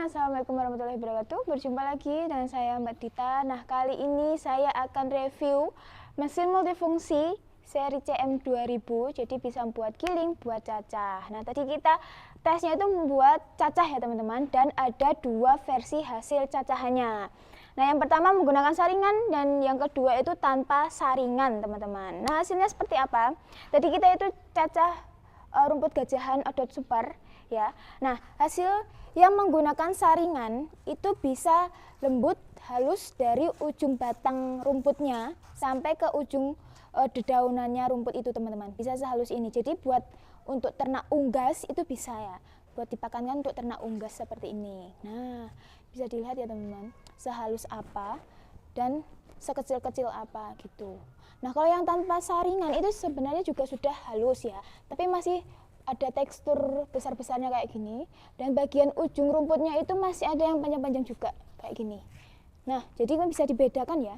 Assalamualaikum warahmatullahi wabarakatuh. Berjumpa lagi dengan saya Mbak Dita. Nah, kali ini saya akan review mesin multifungsi seri CM2000. Jadi bisa buat giling, buat cacah. Nah, tadi kita tesnya itu membuat cacah ya teman-teman. Dan ada dua versi hasil cacahannya. Nah, yang pertama menggunakan saringan dan yang kedua itu tanpa saringan teman-teman. Nah, hasilnya seperti apa? Tadi kita itu cacah rumput gajahan odot super ya. Nah, hasil yang menggunakan saringan itu bisa lembut, halus dari ujung batang rumputnya sampai ke ujung dedaunannya rumput itu teman-teman. Bisa sehalus ini. Jadi buat untuk ternak unggas itu bisa ya. Buat dipakankan untuk ternak unggas seperti ini. Nah, bisa dilihat ya teman-teman, sehalus apa dan sekecil-kecil apa gitu. Nah, kalau yang tanpa saringan itu sebenarnya juga sudah halus ya, tapi masih ada tekstur besar-besarnya kayak gini, dan bagian ujung rumputnya itu masih ada yang panjang-panjang juga kayak gini. Nah, jadi kan bisa dibedakan ya,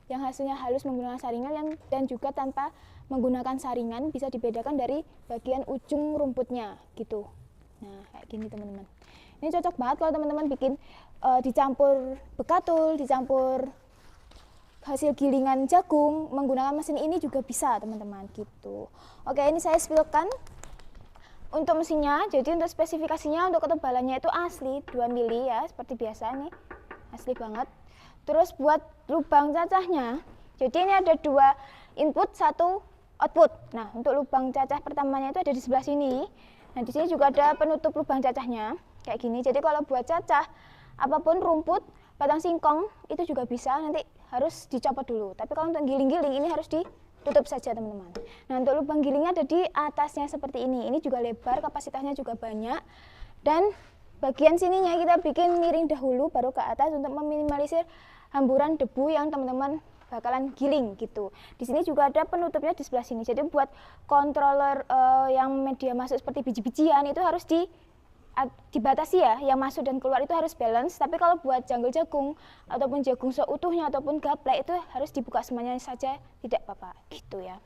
yang hasilnya halus menggunakan saringan dan juga tanpa menggunakan saringan bisa dibedakan dari bagian ujung rumputnya gitu. Nah, kayak gini teman-teman. Ini cocok banget kalau teman-teman bikin dicampur bekatul, dicampur hasil gilingan jagung, menggunakan mesin ini juga bisa teman-teman gitu. Oke, ini saya spillkan untuk mesinnya. Jadi untuk spesifikasinya, untuk ketebalannya itu asli 2 mili ya, seperti biasa nih, asli banget. Terus buat lubang cacahnya, jadi ini ada 2 input, 1 output. Nah, untuk lubang cacah pertamanya itu ada di sebelah sini. Nah, di sini juga ada penutup lubang cacahnya kayak gini. Jadi kalau buat cacah apapun, rumput, batang singkong itu juga bisa, nanti harus dicopot dulu. Tapi kalau untuk giling-giling ini harus ditutup saja teman-teman. Nah, untuk lubang gilingnya ada di atasnya seperti ini. Ini juga lebar, kapasitasnya juga banyak. Dan bagian sininya kita bikin miring dahulu baru ke atas untuk meminimalisir hamburan debu yang teman-teman bakalan giling gitu. Di sini juga ada penutupnya di sebelah sini. Jadi buat controller yang media masuk seperti biji-bijian itu harus dibatasi ya, yang masuk dan keluar itu harus balance. Tapi kalau buat janggul jagung ataupun jagung seutuhnya ataupun gaplek itu harus dibuka semuanya saja, tidak apa-apa gitu ya.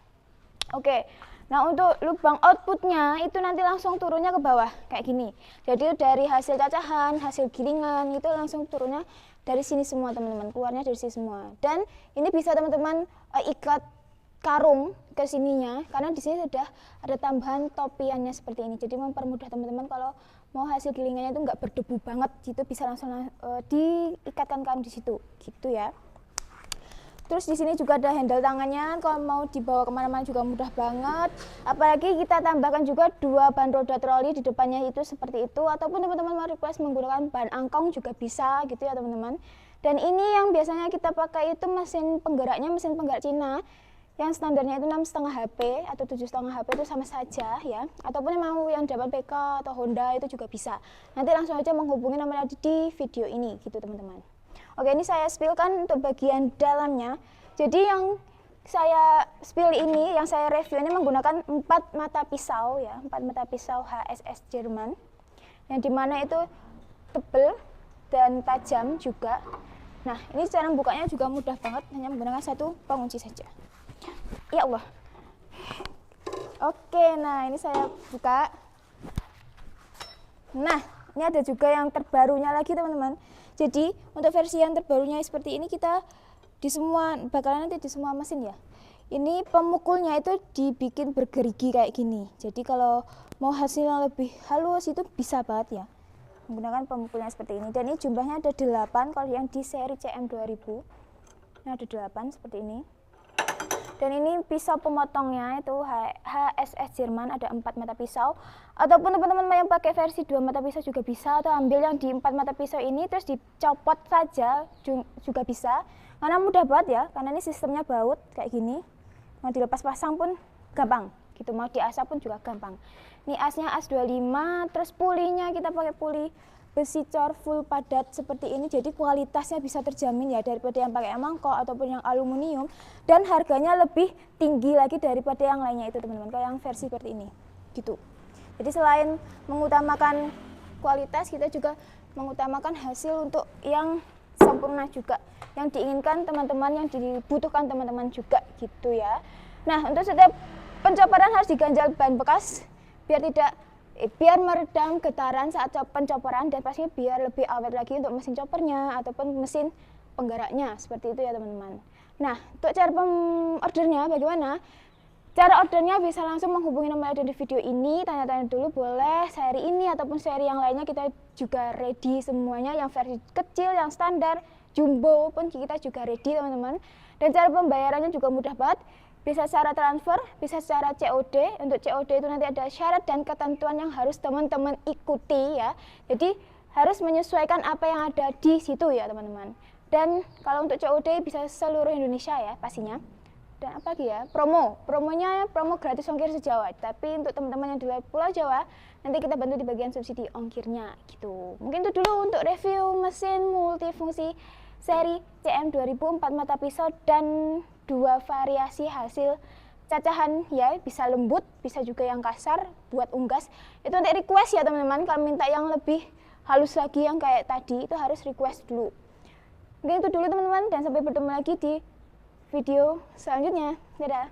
Oke, nah untuk lubang outputnya itu nanti langsung turunnya ke bawah kayak gini. Jadi dari hasil cacahan, hasil gilingan itu langsung turunnya dari sini semua teman-teman, keluarnya dari sini semua. Dan ini bisa teman-teman ikat karung ke sininya, karena di sini sudah ada tambahan topiannya seperti ini. Jadi mempermudah teman-teman kalau mau hasil gilingannya itu nggak berdebu banget, gitu bisa langsung diikatkan karung di situ, gitu ya. Terus di sini juga ada handle tangannya, kalau mau dibawa kemana-mana juga mudah banget. Apalagi kita tambahkan juga 2 ban roda troli di depannya itu seperti itu, ataupun teman-teman mau request menggunakan ban angkong juga bisa, gitu ya teman-teman. Dan ini yang biasanya kita pakai itu mesin penggeraknya, mesin penggerak Cina. Yang standarnya itu 6,5 HP atau 7,5 HP itu sama saja ya. Ataupun mau yang 8 PK atau Honda itu juga bisa. Nanti langsung aja menghubungi nomor di video ini gitu teman-teman. Oke, ini saya spillkan untuk bagian dalamnya. Jadi yang saya spill ini, yang saya review ini menggunakan 4 mata pisau ya, 4 mata pisau HSS Jerman. Yang dimana itu tebal dan tajam juga. Nah, ini cara bukanya juga mudah banget, hanya menggunakan 1 pengunci saja. Ya Allah. Oke, nah ini saya buka. Nah, ini ada juga yang terbarunya lagi teman-teman. Jadi untuk versi yang terbarunya seperti ini kita bakalan nanti di semua mesin ya. Ini pemukulnya itu dibikin bergerigi kayak gini. Jadi kalau mau hasilnya lebih halus itu bisa banget ya, menggunakan pemukulnya seperti ini. Dan ini jumlahnya ada 8 kalau yang di seri CM2000. Nah, ada 8 seperti ini. Dan ini pisau pemotongnya itu HSS Jerman, ada 4 mata pisau. Ataupun teman-teman yang pakai versi 2 mata pisau juga bisa, atau ambil yang di 4 mata pisau ini terus dicopot saja juga bisa. Karena mudah banget ya, karena ini sistemnya baut kayak gini. Mau dilepas pasang pun gampang gitu, mau diasah pun juga gampang. Ini asnya as 25, terus pulinya kita pakai puli besi cor full padat seperti ini, jadi kualitasnya bisa terjamin ya daripada yang pakai mangkok ataupun yang aluminium, dan harganya lebih tinggi lagi daripada yang lainnya itu teman-teman, kayak yang versi seperti ini gitu. Jadi selain mengutamakan kualitas, kita juga mengutamakan hasil untuk yang sempurna juga, yang diinginkan teman-teman, yang dibutuhkan teman-teman juga gitu ya. Nah, untuk setiap pencopotan harus diganjal ban bekas biar tidak biar meredam getaran saat pencoporan dan pastinya biar lebih awet lagi untuk mesin choppernya ataupun mesin penggeraknya, seperti itu ya teman-teman. Nah, untuk cara ordernya bagaimana? Cara ordernya bisa langsung menghubungi nomor yang ada di video ini, tanya-tanya dulu boleh seri ini ataupun seri yang lainnya, kita juga ready semuanya, yang versi kecil, yang standar, jumbo pun kita juga ready teman-teman. Dan cara pembayarannya juga mudah banget, bisa secara transfer, bisa secara COD. Untuk COD itu nanti ada syarat dan ketentuan yang harus teman-teman ikuti ya. Jadi harus menyesuaikan apa yang ada di situ ya teman-teman. Dan kalau untuk COD bisa seluruh Indonesia ya pastinya. Dan apa lagi ya, promonya promo gratis ongkir se-Jawa, tapi untuk teman-teman yang di luar Pulau Jawa nanti kita bantu di bagian subsidi ongkirnya gitu. Mungkin itu dulu untuk review mesin multifungsi seri CM 2000 4 mata pisau dan 2 variasi hasil cacahan ya, bisa lembut bisa juga yang kasar buat unggas. Itu nanti request ya teman-teman, kalau minta yang lebih halus lagi yang kayak tadi itu harus request dulu. Mungkin itu dulu teman-teman, dan sampai bertemu lagi di video selanjutnya. Dadah.